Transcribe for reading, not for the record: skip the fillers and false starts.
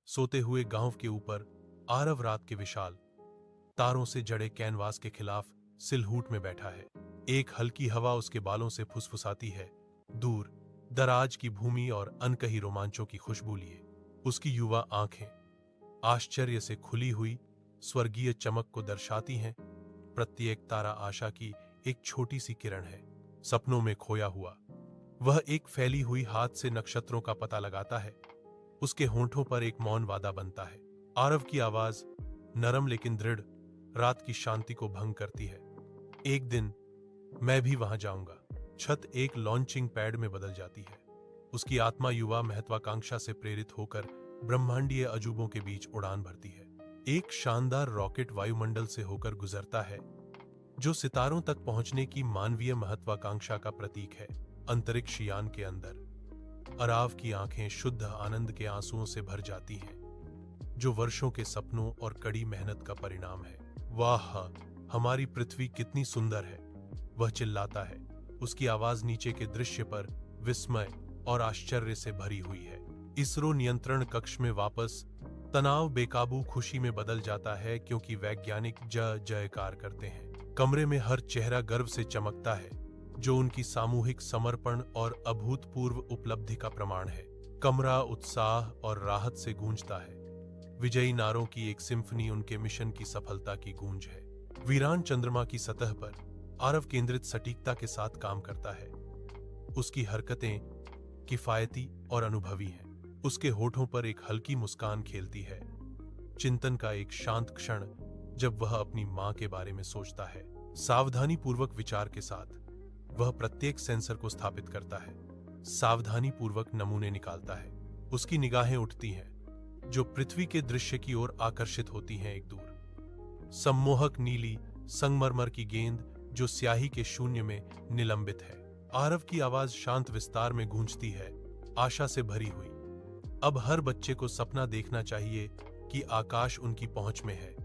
सोते हुए गांव के ऊपर आरव रात के विशाल तारों से जड़े कैनवास के खिलाफ सिलहूट में बैठा है। एक हल्की हवा उसके बालों से फुसफुसाती है। दूर दराज की भूमि और अनकही रोमांचों की खुशबू लिए उसकी युवा आंखें आश्चर्य से खुली हुई स्वर्गीय चमक को दर्शाती हैं। प्रत्येक तारा आशा की एक छोटी सी किरण है। सपनों में खोया हुआ वह एक फैली हुई हाथ से नक्षत्रों का पता लगाता है। उसके होंठों पर एक मौन वादा बनता है। आरव की आवाज नरम लेकिन दृढ़ रात की शांति को भंग करती है। एक दिन मैं भी वहां जाऊंगा। छत एक लॉन्चिंग पैड में बदल जाती है। उसकी आत्मा युवा महत्वाकांक्षा से प्रेरित होकर ब्रह्मांडीय अजूबों के बीच उड़ान भरती है। एक शानदार रॉकेट वायुमंडल से होकर गुजरता है जो सितारों तक पहुंचने की मानवीय महत्वाकांक्षा का प्रतीक है। अंतरिक्ष यान के अंदर आरव की आंखें शुद्ध आनंद के आंसुओं से भर जाती हैं, जो वर्षों के सपनों और कड़ी मेहनत का परिणाम है। वाह, हमारी पृथ्वी कितनी सुंदर है, वह चिल्लाता है। उसकी आवाज नीचे के दृश्य पर विस्मय और आश्चर्य से भरी हुई है। इसरो नियंत्रण कक्ष में वापस तनाव बेकाबू खुशी में बदल जाता है, क्योंकि वैज्ञानिक जय जयकार करते हैं। कमरे में हर चेहरा गर्व से चमकता है, जो उनकी सामूहिक समर्पण और अभूतपूर्व उपलब्धि का प्रमाण है। कमरा उत्साह और राहत से गूंजता है। विजयी नारों की एक सिम्फनी उनके मिशन की सफलता की गूंज है। वीरान चंद्रमा की सतह पर आरव केंद्रित सटीकता के साथ काम करता है। उसकी हरकतें किफायती और अनुभवी हैं। उसके होठों पर एक हल्की मुस्कान खेलती है। चिंतन का एक शांत क्षण जब वह अपनी मां के बारे में सोचता है। सावधानी पूर्वक विचार के साथ वह प्रत्येक सेंसर को स्थापित करता है। सावधानी पूर्वक नमूने निकालता है। उसकी निगाहें उठती हैं, जो पृथ्वी के दृश्य की ओर आकर्षित होती हैं। एक दूर सम्मोहक नीली संगमरमर की गेंद जो स्याही के शून्य में निलंबित है। आरव की आवाज शांत विस्तार में गूंजती है, आशा से भरी हुई। अब हर बच्चे को सपना देखना चाहिए कि आकाश उनकी पहुंच में है।